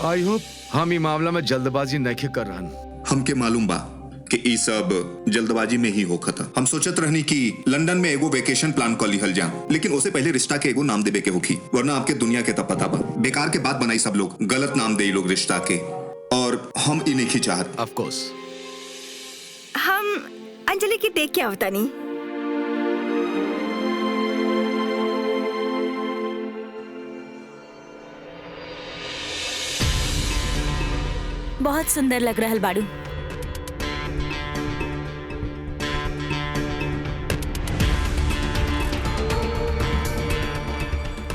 I hope हम ई मामला में जल्दबाजी नहीं कर रहन। हमके मालूम बा कि ई सब जल्दबाजी में ही होखत। हम सोचत रहनी कि लंदन में एगो वेकेशन प्लान कर लिहल जा, लेकिन उससे पहले रिश्ता के एगो नाम देवे के होखी, वरना आपके दुनिया के तब पता बा बेकार के बात बनाई सब लोग, गलत नाम दे लोग रिश्ता के, और हम ई नहीं चाहत। ऑफ कोर्स हम अंजलि की देख के आवता नहीं। बहुत सुंदर लग रहल बाड़ू।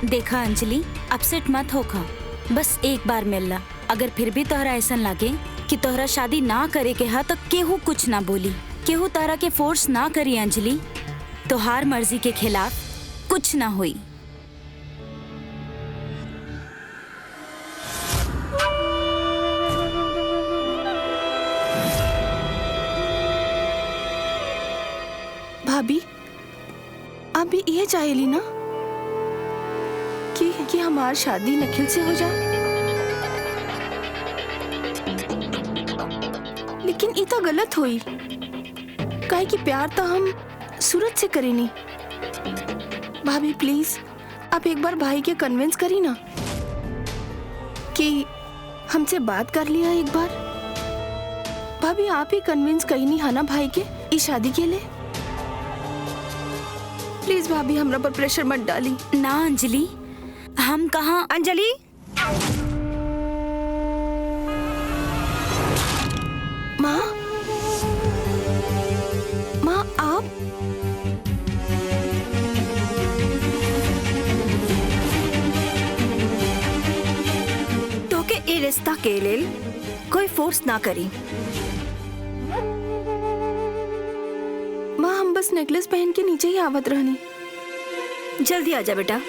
देखा अंजलि, अपसेट मत होखा, बस एक बार मिलला। अगर फिर भी तोहरा ऐसा लागे कि तोहरा शादी ना करे के हा तो केहू कुछ ना बोली, केहू तोहरा के फोर्स ना करी अंजलि। तोहार मर्जी के खिलाफ कुछ ना हुई। भाभी, आप भी ये चाहेली ना कि हमार शादी निखिल से हो जाए, लेकिन ये तो गलत हुई। काहे कि प्यार तो हम सूरज से करेनी। भाभी प्लीज, आप एक बार भाई के कन्विंस करी ना कि हमसे बात कर लिया एक बार। भाभी आप ही कन्विंस करी नहीं है ना भाई के इस शादी के लिए। प्लीज भाभी, हमरा पर प्रेशर मत डाली। ना अंजलि, हम कहाँ। अंजलि, माँ, माँ आप तोके ए रिश्ता के लेल कोई फोर्स ना करी। माँ, हम बस नेकलेस पहन के नीचे ही आवत रहनी। जल्दी आजा बेटा।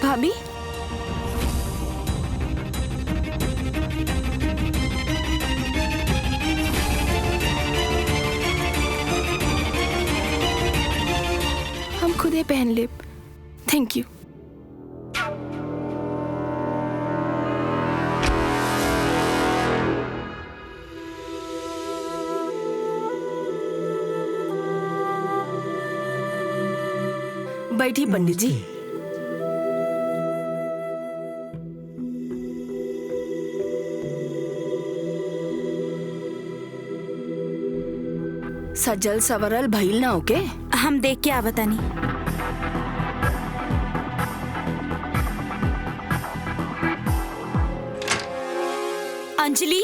भाभी, हम खुदे पहन ले। Thank you. बैठी पंडित जी। सजल सवरल भइल ना ओके। हम देख के आवतानी। अंजलि,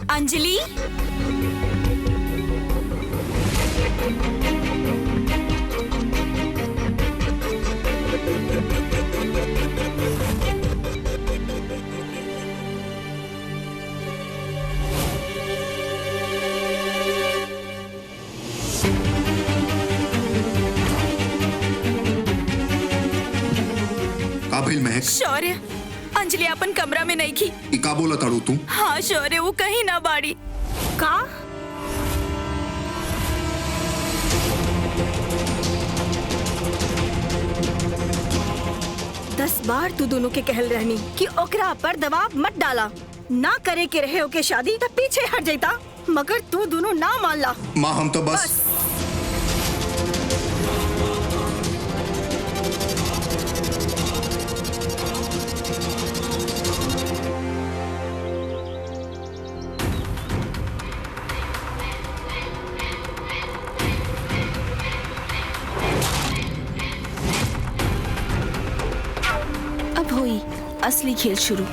अंजलि, का भइल महक? शौर्य, अंजलि अपन कमरा में नहीं थी। ई का बोला ताड़ू तू? हाँ शौर्य, वो कहीं ना बाड़ी। का? दस बार तू दोनों के कहल रहनी कि ओकरा पर दबाव मत डाला, ना करे के रहे ओके शादी तो पीछे हट जाता, मगर तू दोनों ना मान ला। माँ, हम तो बस अब हुई असली खेल शुरू।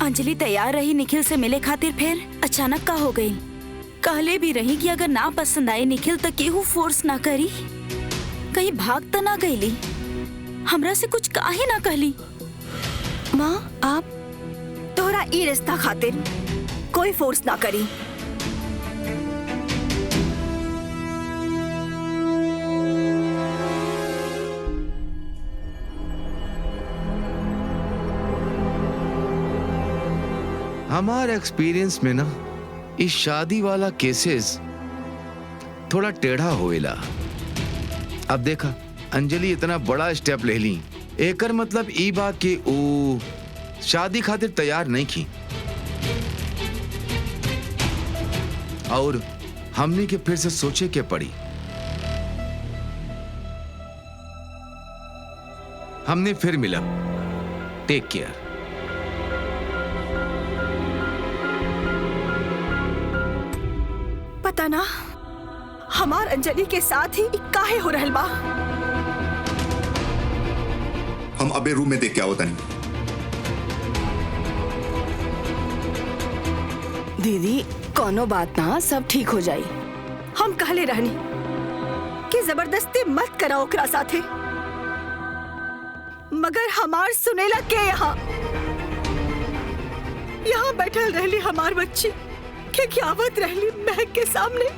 अंजलि तैयार रही निखिल से मिले खातिर, फिर अचानक का हो गई। कहले भी रही कि अगर ना पसंद आए निखिल तो केहू फोर्स ना करी। कहीं भाग त ना गईली? हमरा से कुछ काहे ना कहली? माँ आप तोहरा ई रिश्ता खातिर कोई फोर्स ना करी। हमारे एक्सपीरियंस में ना इस शादी वाला केसेस थोड़ा टेढ़ा होएला। अब देखा अंजलि इतना बड़ा स्टेप ले ली, एकर मतलब ई बात कि ओ शादी खातिर तैयार नहीं की और हमने के फिर से सोचे के पड़ी। हमने फिर मिला। Take care. पता ना हमार अंजलि के साथ ही काहे हो रहल बा। हम अबे रूम में देख के आओ तनी। दीदी कोनो बात ना, सब ठीक हो जाई। हम कहले रहनी कि जबरदस्ती मत करा ओकरा साथे, मगर हमार सुनेला के यहाँ बैठल रहली हमार बच्ची के खियावत रहली महक के सामने।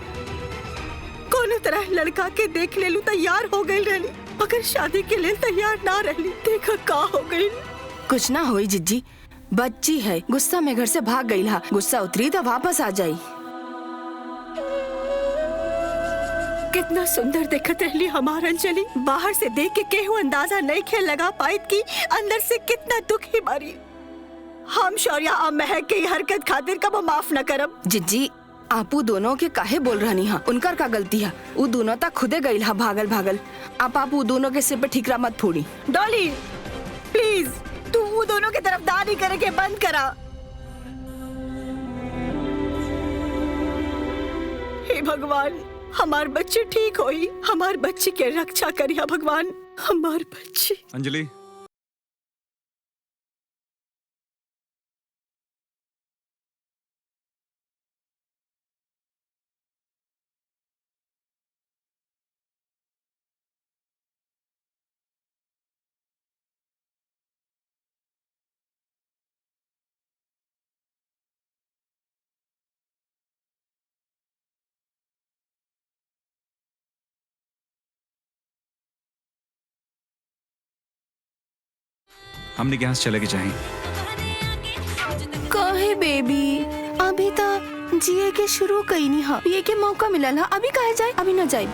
कोनो तरह लड़का के देख ले लू तैयार हो गई रहली, मगर शादी के लिए तैयार ना रहली। देखा का हो गई। कुछ ना होई जिज्जी, बच्ची है, गुस्सा में घर से भाग गई हा। गुस्सा उतरी तो वापस आ जाई। कितना सुंदर देखत रहली हमार अंजलि। बाहर से देख के केहू अंदाजा नहीं खेल लगा पाइत कि अंदर से कितना दुखी बारी। हम शौर्या और महक की हरकत खातिर कब माफ न करब। जिज्जी आपू दोनों के काहे बोल रहनी हा? उनकर का गलती है? वो दोनों तक खुदे गई हा भागल भागल। आप वो दोनों के सिर पे ठीकरा मत फोड़ी। डॉली प्लीज तू वो दोनों की तरफदारी करे के बंद करा। हे भगवान हमार बच्ची ठीक होई, हमार बच्ची के रक्षा करिया भगवान। हमार बच्ची अंजलि हमने यहाँ से चले के चाहें। कहे बेबी अभी तो जिए के शुरू कई नहीं हा, पिए के मौका मिलल हा। अभी कहे जाए? अभी न जाए।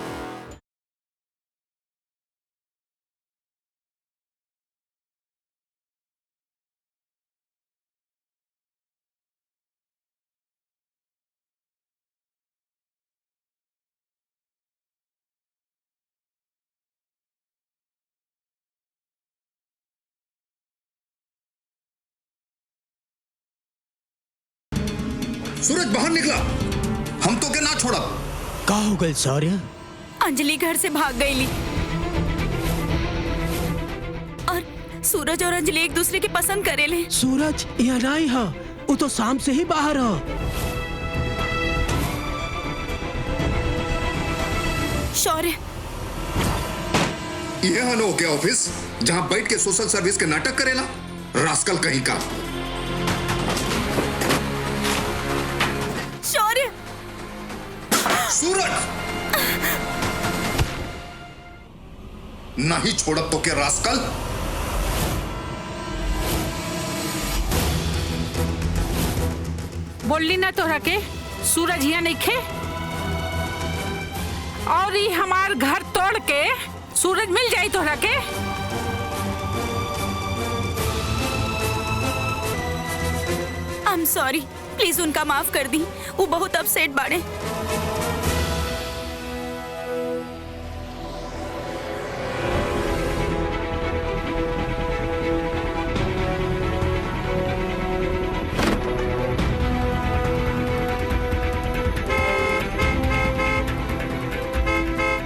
सूरज बाहर निकला, हम तो के ना छोड़ा। का हो गई शौर्य? अंजलि घर से भाग गईली और सूरज और अंजलि एक दूसरे के पसंद करेले। सूरज यहाँ नहीं है, वो तो शाम से ही बाहर है। शौर्य ये है नो के ऑफिस जहाँ बैठ के सोशल सर्विस के नाटक करेला, रास्कल कहीं का। शौर्य सूरज नहीं छोड़ब तो के रास्कल। बोलली ना तोहरा के सूरज यहाँ नहीं खे, और ये हमार घर तोड़ के सूरज मिल जाई तोहरा के। आई एम सॉरी, प्लीज उनका माफ कर दी। वो बहुत अपसेट बाड़े।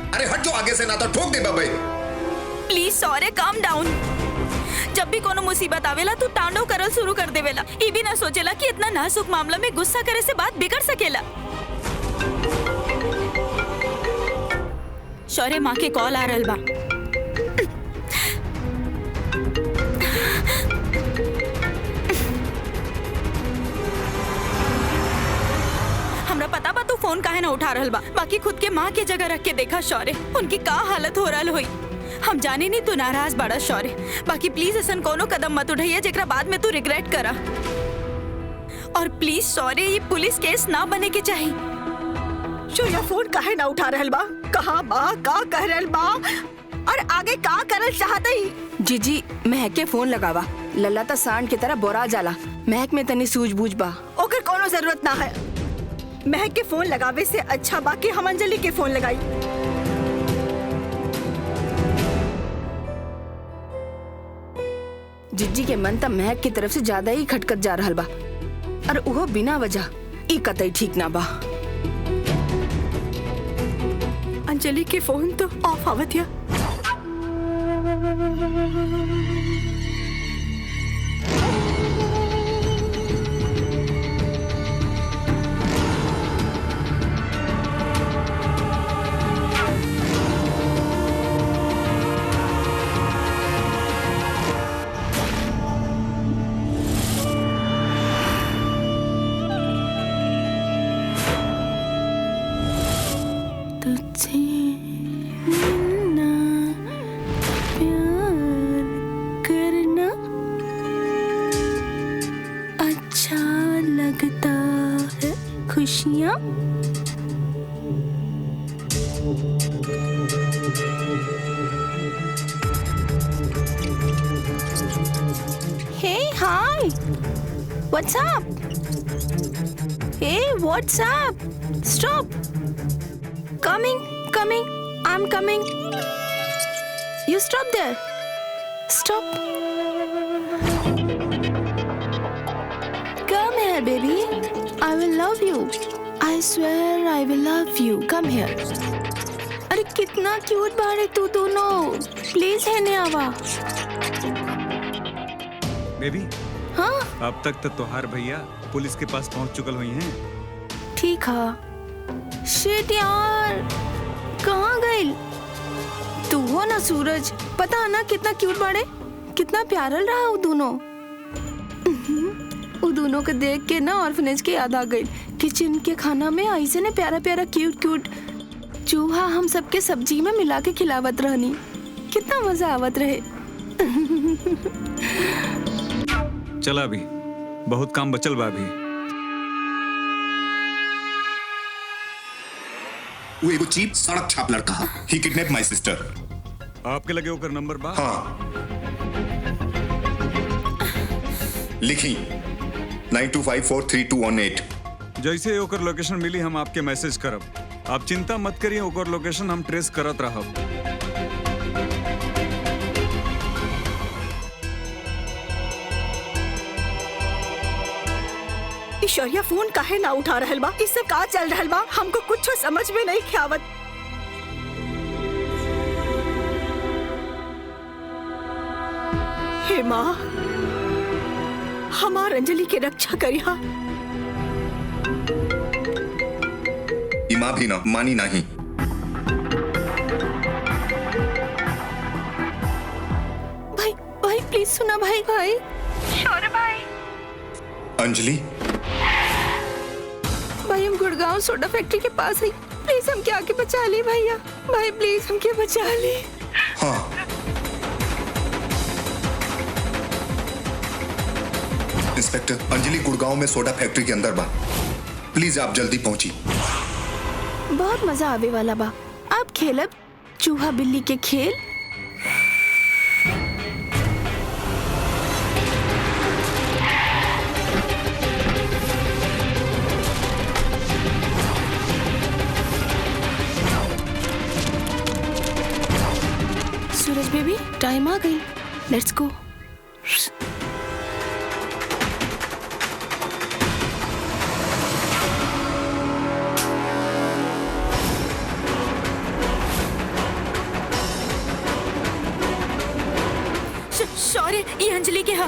अरे हट जो आगे से, ना तो ठोक दे बाबा। Please sorry, calm down. जब भी कोनो मुसीबत आवेला तू तांडव करल शुरू कर देवेला। ई भी ना सोचेला कि इतना नाजुक मामला में गुस्सा करे से बात बिगड़ सकेला। शौर्य माँ के कॉल आ रहल बा। हमरा पता बा तू फोन काहे ना उठा रहल बा, बाकी खुद के माँ के जगह रख के देखा शौर्य, उनकी का हालत हो रहल होई। हम जाने नहीं तू नाराज बड़ा शौर्य, बाकी प्लीज ऐसा कोनो कदम मत उठाइए जेकरा बाद में तू रिग्रेट करा। और प्लीज शौर्य, ये पुलिस केस ना बने के चाहिए। शौर्या फोन काहे ना उठा रहल बा? कहाँ बा? का कह रहल बा? और आगे का करल चाहत ही? जीजी महक के फोन लगावा। लल्ला ता सांड की तरह बोरा जाला। महक में तनी सूझबूझ बा। ओकर कोनो जरूरत ना है। महक के फोन लगावे से अच्छा बाकी हम अंजलि के फोन लगाई। जिज्जी के मन तब महक की तरफ से ज्यादा ही खटकत जा रहल बा, और वो बिना वजह ई कतई ठीक ना बा। अंजलि के फोन तो ऑफ आवत या। तुझसे मिलना, प्यार करना अच्छा लगता है। खुशियाँ Hey, hi. What's up? Hey, what's up? Stop. Coming. I'm coming. You stop there. Stop. Come here, baby. I will love you. I swear I will love you. Come here. अरे कितना क्यूट बाड़े तू दोनों। Please है ने आवा। Baby, हाँ अब तक तो तोहार भैया पुलिस के पास पहुंच चुकल हुई हैं। ठीक है। शिट यार, कहाँ गई? तू हो ना सूरज, पता है ना कितना क्यूट बाड़े, कितना प्यारल रहा वो दोनों। वो दोनों को देख के ना ऑर्फनेज की याद आ गई। किचन के खाना में ऐसे ने प्यारा प्यारा क्यूट क्यूट चूहा हम सबके सब्जी में मिला के खिलावत रहनी, कितना मजा आवत रहे। चला भी, बहुत काम बचल बा अभी। वो एगो चीप सड़क छाप लड़का है। ही किडनैप माय सिस्टर। आपके लगे ओकर नंबर बा? हाँ, लिखी 92543218। जैसे ओकर लोकेशन मिली हम आपके मैसेज करब। आप चिंता मत करिए, ओकर लोकेशन हम ट्रेस करत रहब। ईश्वरिया फोन काहे ना उठा रहल बा? इस सब का चल रहल बा? हमको कुछ समझ में नहीं ख्यावत। हे माँ, हमार अंजलि के रक्षा करिया। माँ भी ना मानी नहीं। भाई भाई प्लीज सुना भाई। भाई शौर्य भाई, अंजलि, भाई हम गुड़गांव सोडा फैक्ट्री के पास है, प्लीज हमके आके बचा ले भैया। भाई प्लीज हमके बचा ले। हाँ इंस्पेक्टर, अंजलि गुड़गांव में सोडा फैक्ट्री के अंदर बा। प्लीज आप जल्दी पहुंची। बहुत मजा आवे वाला बा। आप खेलब चूहा बिल्ली के खेल। सूरज बेबी, टाइम आ गई, लेट्स गो। शौर्य, ये अंजलि के हा।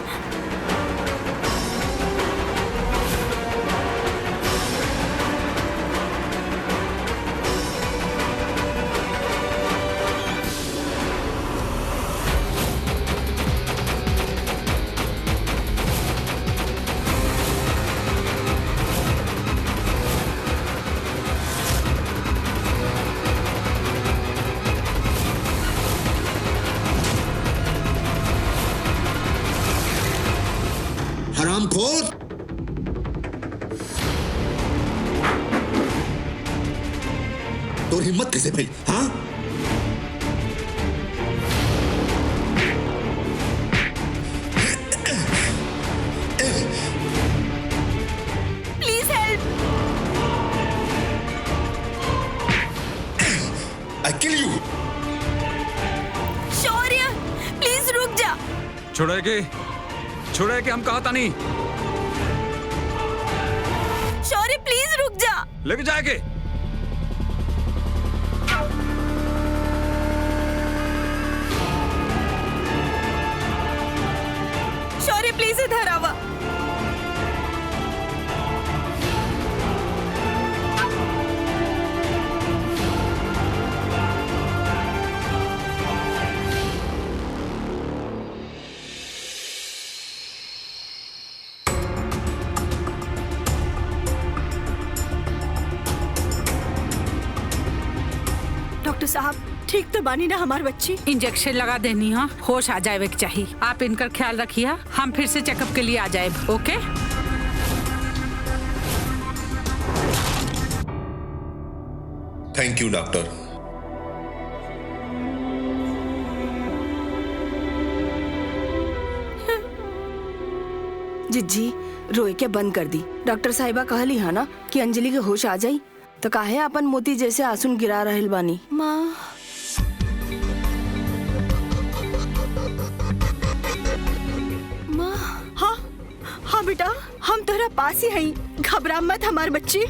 तोर हिम्मत कैसे भाई? हाँ, please help. I kill you. Shaurya please रुक जा। छोड़े के हम कहा था नहीं। शौर्य प्लीज रुक जा। लेके जाएंगे। शौर्य प्लीज इधर आवा। डॉक्टर साहब ठीक तो बानी ना हमार बच्ची? इंजेक्शन लगा देनी है, होश आ जाए चाहिए। आप इनका ख्याल रखिए, हम फिर से चेकअप के लिए आ जाए। ओके? Thank you doctor. जिज्जी रोए के बंद कर दी। डॉक्टर साहिबा कहली है ना कि अंजलि के होश आ जाई, तो काहे अपन मोती जैसे आंसू गिरा रहल बानी। माँ हाँ हाँ बेटा, हम तोहरा पास ही हई, घबरा मत हमार बच्ची।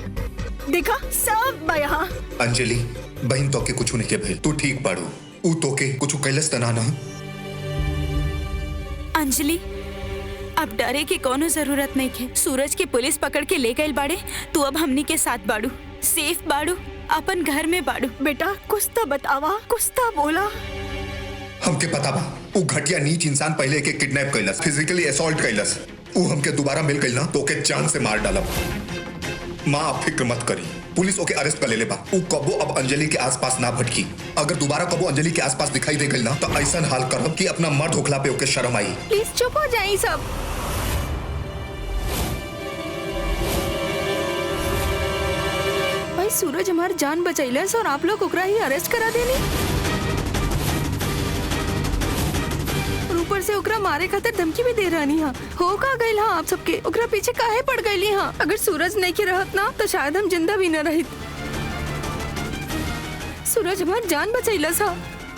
देखा सब बा यहाँ। अंजलि बहन तो के कुछ नहीं के भाई, तू ठीक पाड़ू। ऊ तो के कुछ कैलस तना ना। अंजलि अब डरे की कोनो जरूरत नहीं है। सूरज के पुलिस पकड़ के ले गए बाड़े, तू अब हमनी के साथ बाड़ू, सेफ बाड़ू, अपन घर में बाड़ू। बेटा कुछ तो बतावा, कुछ तो बोला। हमके पता बा ऊ घटिया नीच इंसान पहले के किडनैप कैलस, फिजिकली असॉल्ट कैलस। ऊ हमके दोबारा मिल गइल ना तो के जान से मार डालब। माँ आप फिक्र मत करी, पुलिस ओके अरेस्ट कर ले बा। ऊ कबो अब अंजलि के आसपास ना भटकी। अगर दोबारा कबो अंजलि के आसपास दिखाई दे गइल ना तो ऐसा हाल करब कि अपना मर्द होखला पे ओके शर्म आई। प्लीज चुप हो जाइए सब। भाई सूरज हमार जान बचैले और आप लोग ओकरा ही अरेस्ट करा देनी। ऊपर से ओकरा मारे खातिर धमकी भी दे रहनी हा। हो का गइल हा आप सबके? ओकरा पीछे काहे पड़ गइली हा? अगर सूरज नहीं के रहत ना तो शायद हम जिंदा भी न रहित। सूरज हमार जान बचैलस हा।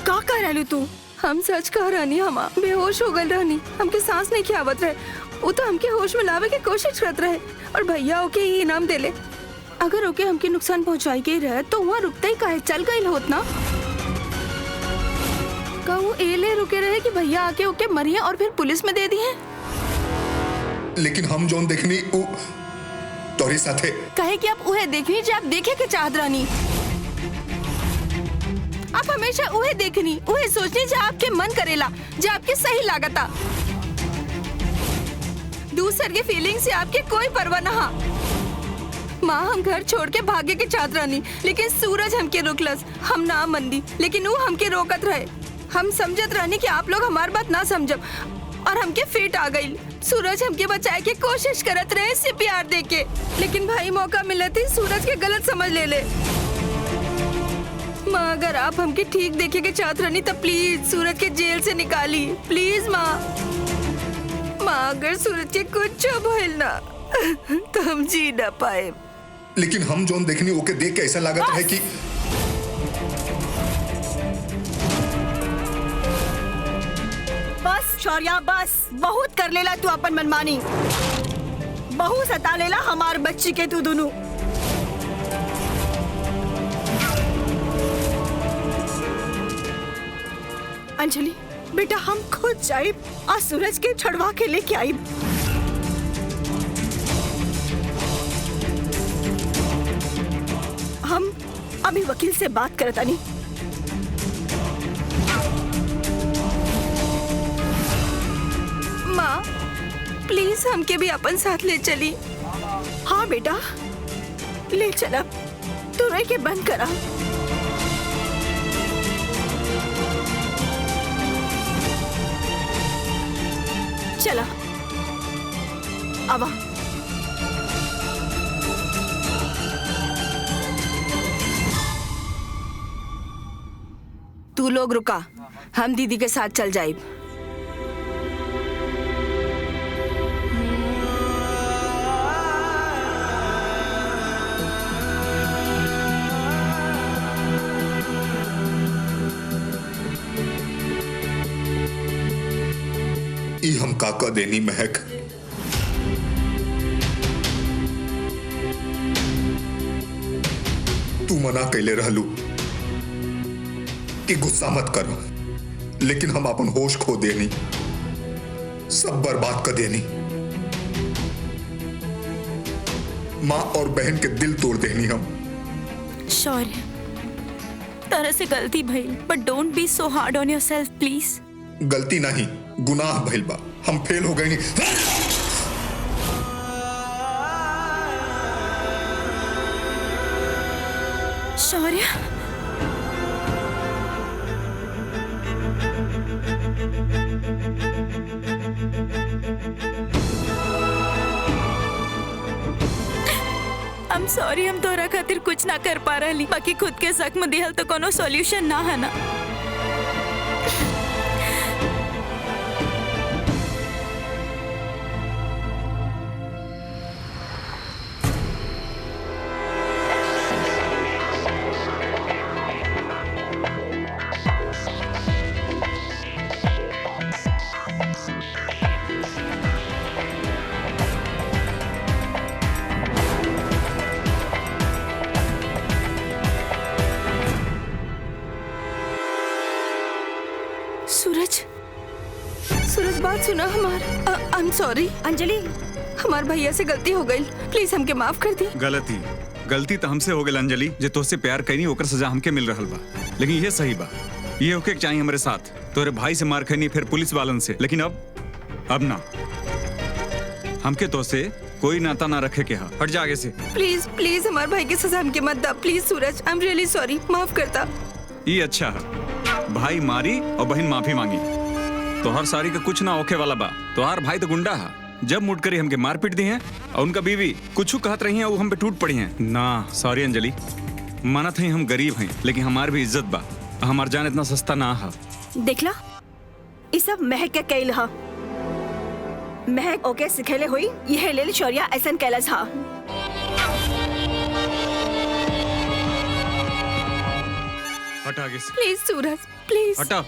का कह रहलू तू? हम सच कह रहनी, हम बेहोश हो गए रहनी, हमके सांस नहीं खियावत रहे। वो तो हमके होश में लावे की कोशिश करत रहे और भैया ओके ही इनाम देले। अगर ओके हमके नुकसान पहुंचाई के रहे तो वहाँ रुकते ही काहे चल गई होत ना। का वो एले रुके रहे कि भैया आके ओके मरिए और फिर पुलिस में दे दिए? लेकिन हम जोन देखनी ऊ तोरी साथे कहे कि आप उहे देखनी जो आप देखे के चाहत रहनी। आप हमेशा उहे देखनी, उहे सोचनी जो आपके मन करेला, जो आपके सही लागता। दूसर के फीलिंग से आपके कोई परवाह ना। माँ हम घर छोड़ के भागे के चाहत रहनी, लेकिन सूरज हमके रोकलस। हम ना मंदी, लेकिन वो हमके रोकत रहे। हम समझत रहनी कि आप लोग हमार बात ना समझब और हमके फिट आ गई। सूरज हमके बचाए के कोशिश करत रहे CPR दे के, लेकिन भाई मौका मिलते सूरज के गलत समझ ले। माँ अगर आप हमके ठीक देखे के चाहत रहनी तो प्लीज सूरज के जेल से निकाली, प्लीज माँ। माँ अगर सूरज के कुछ भइल ना तो हम जी ना पाए। लेकिन हम जोन देखनी ओके देख के ऐसा लागत है कि बस शौर्या बस, बहुत कर लेला तू अपन मनमानी। बहुत सता लेला हमार बच्ची के तू दोनों। अंजलि बेटा हम खुद जाइब और सूरज के छड़वा के लेके आइब। हम अभी वकील से बात करतानी। माँ प्लीज हमके भी अपन साथ ले चली। हाँ बेटा ले चला, तू रह के बंद करा। चला आवा। तू लोग रुका, हम दीदी के साथ चल जाए। ई हम काका देनी महक, तू मना कैले रहलू कि गुस्सा मत करो, लेकिन हम अपन होश खो देनी, सब बर्बाद कर देनी, माँ और बहन के दिल तोड़ देनी हम। शौर्य, तरह से गलती भइल, but don't be so hard on yourself please. गलती नहीं, गुनाह भइल बा, हम फेल हो गए नहीं। शौर्य, I'm sorry, हम तोरा खातिर कुछ ना कर पा रही, बाकी खुद के जख्म दिहल तो कोनो सॉल्यूशन ना है ना। सूरज बात सुना हमार। आई एम सॉरी अंजलि, हमार भैया से गलती हो गई, प्लीज हमके माफ कर दी। गलती तो हमसे हो गई अंजलि, जे तोसे प्यार कईनी ओकर सजा हमके मिल रहल बा, लेकिन ये सही बा, ये होके चाहिए हमारे साथ। तोरे भाई से मार खैनी, फिर पुलिस वालन से, लेकिन अब ना, हमके तोसे कोई नाता ना रखे के हा। हट जा आगे से। प्लीज प्लीज हमार भाई की सजा हमके मत दा please. Suraj I am really sorry, माफ करता। ये अच्छा है, भाई मारी और बहन माफी मांगी, तोहर सारी का कुछ ना होके वाला बा। तोहार भाई तो गुंडा है, जब मुट करी हमके मार पीट दी है, और उनका बीवी कुछ कहत रही है, वो हम पे टूट पड़ी है ना। सॉरी अंजलि, मानत है हम गरीब हैं, लेकिन हमार भी इज्जत बा, हमार जान इतना सस्ता ना है। देखला, ये सब महक के कैल हा, महक ओके सिखेले हुई, यह लेल शौर्या ऐसन कैलस हा। हटा आगे से। प्लीज सूरज प्लीज हटा।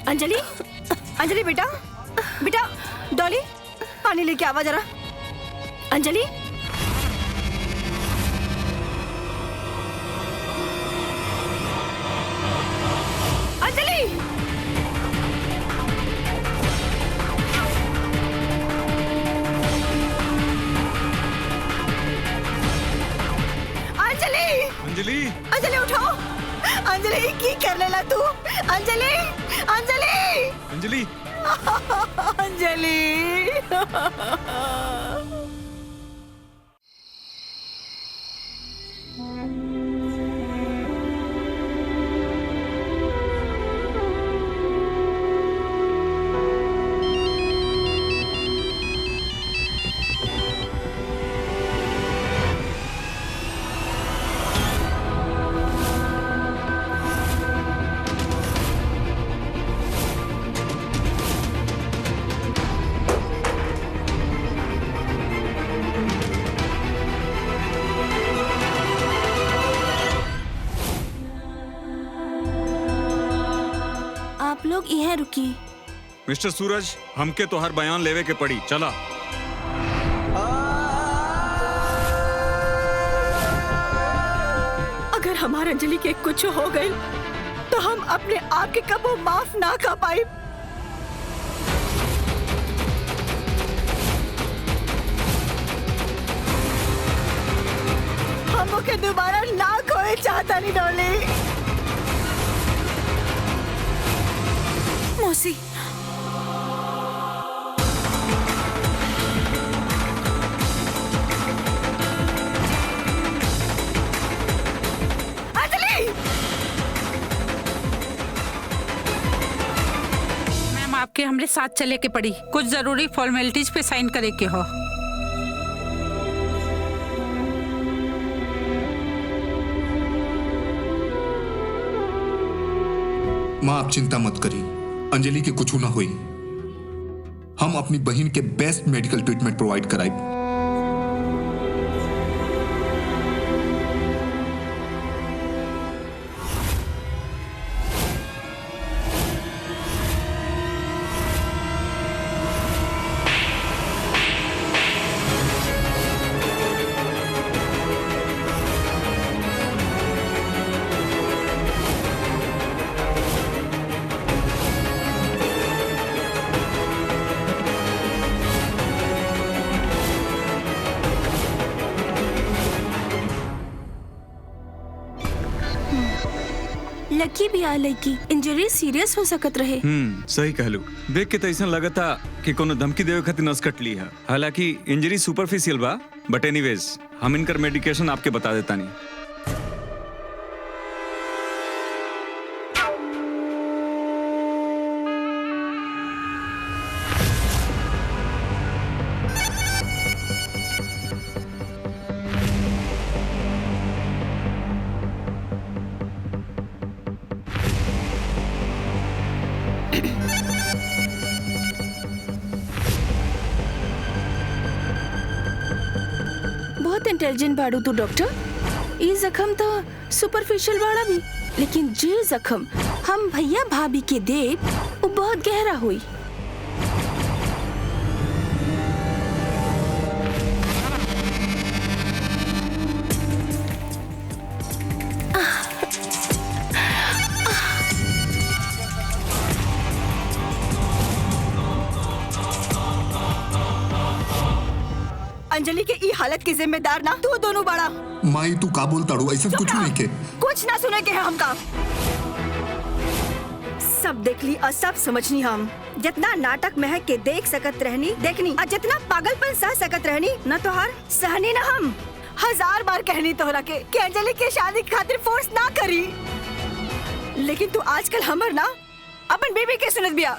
अंजलि, अंजलि बेटा, बेटा डॉली पानी लेके आवा जरा। अंजलि, अंजलि, अंजलि, अंजलि, अंजलि उठो। अंजलि की कर लेला तू? अंजलि, अंजलि, अंजलि, अंजलि। आप लोग यहाँ रुकी। मिस्टर सूरज, हमके तो हर बयान लेवे के पड़ी, चला। अगर हमारे अंजलि के कुछ हो गई तो हम अपने आप के कबो माफ ना कर पाए। हम ओके दोबारा ना खोए चाहता नहीं डॉली। मौसी, मैम आपके हमरे साथ चले के पड़ी, कुछ जरूरी फॉर्मेलिटीज पे साइन करे के हो। माँ आप चिंता मत करी, अंजलि के कुछ ना हुई। हम अपनी बहन के बेस्ट मेडिकल ट्रीटमेंट प्रोवाइड कराए। लकी भी आ लड़की इंजरी सीरियस हो सकत रहे। सही कहलू। देख के तो ऐसा लगा था कि कोनो धमकी देवे खातिर नस कट ली है। हालांकि इंजरी सुपरफिशियल बा, बट एनीवेज हम इनकर मेडिकेशन आपके बता देता नहीं। बहुत इंटेलिजेंट बाड़ू तू डॉक्टर। ये जख्म तो सुपरफिशियल बाड़ा भी, लेकिन जे जख्म हम भैया भाभी के देव वो बहुत गहरा हुई। अंजलि के ई हालत के जिम्मेदार ना तू दोनों बड़ा। माई तू का बोलता रू? ऐसा कुछ नहीं के। कुछ ना सुने के है हमका। सब देख ली और सब समझनी हम। जितना नाटक महक के देख सकत रहनी देखनी, और जितना पागलपन सह सकत रहनी न तोहार सहनी ना हम। 1000 बार कहनी तोहरा के कि अंजलि के शादी खातिर फोर्स ना करी, लेकिन तू आजकल हमर ना अपन बेबी के सुनत बिया।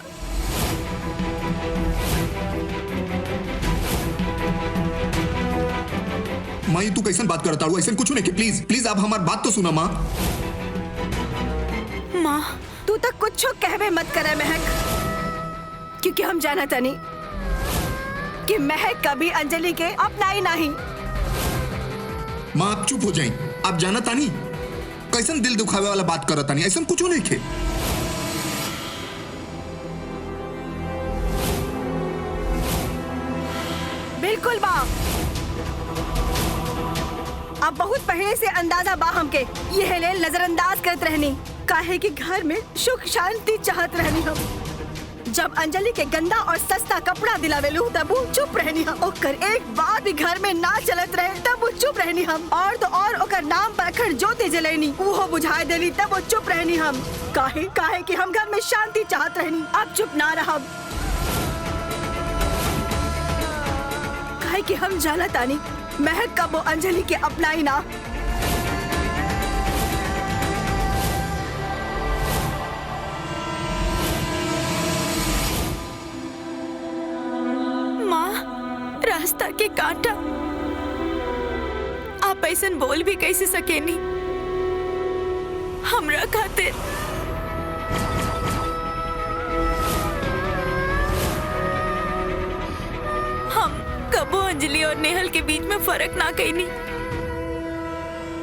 माई तू कैसन बात करता हूँ? ऐसा कुछ नहीं कि प्लीज प्लीज आप हमारी बात तो सुना। माँ माँ तू तो कुछ कहवे मत करे महक, क्योंकि हम जाना तानी कि महक कभी अंजलि के अपना ही नहीं। माँ आप चुप हो जाए। आप जाना तानी कैसन दिल दुखावे वाला बात करता नहीं। ऐसा कुछ नहीं के। बिल्कुल बा। अब बहुत पहले से अंदाजा बा हमके ये ले नजरअंदाज करत रहनी, काहे कि घर में सुख शांति चाहत रहनी हम। जब अंजलि के गंदा और सस्ता कपड़ा दिलावेलू तब वो चुप रहनी हम। ओकर एक बार भी घर में ना चलत रहे तब वो चुप रहनी हम। और तो और ओकर नाम पर अखर ज्योति जलेनी वो बुझाए देली तब वो चुप रहनी हम। काहे कि हम घर में शांति चाहत रहनी। अब चुप ना रहब, काहे कि हम जाना तानी महक कब वो अंजलि के अपना ही ना। माँ रास्ता के कांटा, आप ऐसा बोल भी कैसे सकेनी हमरा खातिर। हम कबो अंजलि और नेहल के बीच में फर्क ना कईनी।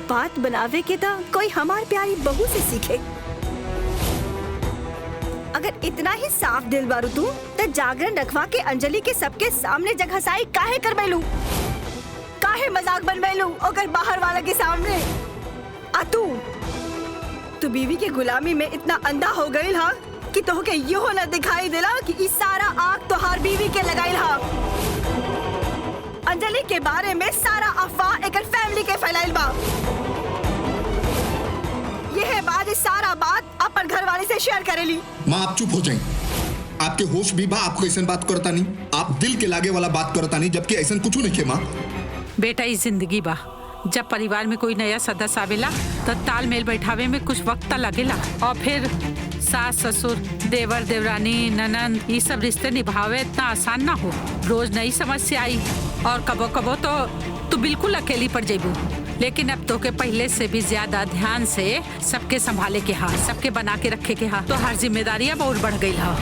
बात बनावे के था कोई हमार प्यारी बहू से सीखे। अगर इतना ही साफ दिल बारू तू तो जागरण रखवा के अंजलि के सबके सामने जगहसाई काहे कर बैलू, काहे मजाक बन बैलू अगर बाहर वाला के सामने। आ तू बीवी के गुलामी में इतना अंधा हो गई हा कि तोहके यो न दिखाई देला कि इस सारा आग तोहार बीवी के लगाइल हा। अंजलि के बारे में सारा अफवाह एक फैमिली के फैलाइल बा। यह बात सारा बात अपन घर वाले से शेयर करेली। माँ आप चुप हो जाए। आपके होश भी बा, आपको ऐसा बात करता नहीं। आप दिल के लागे वाला बात करता नहीं, जबकि ऐसा कुछ नहीं है। माँ बेटा ये जिंदगी बा, जब परिवार में कोई नया सदस्य आवेला तो तालमेल बैठावे में कुछ वक्त लगेला, और फिर सास ससुर देवर देवरानी ननंद ये सब रिश्ते निभावे इतना आसान ना हो। रोज नई समस्या आई और कबो कबो तो तू बिल्कुल अकेली पड़ जेबू। लेकिन अब तो के पहले से भी ज्यादा ध्यान से सबके संभाले के हा, सबके बना के रखे के हा, तो हर जिम्मेदारी अब और बढ़ गई हा।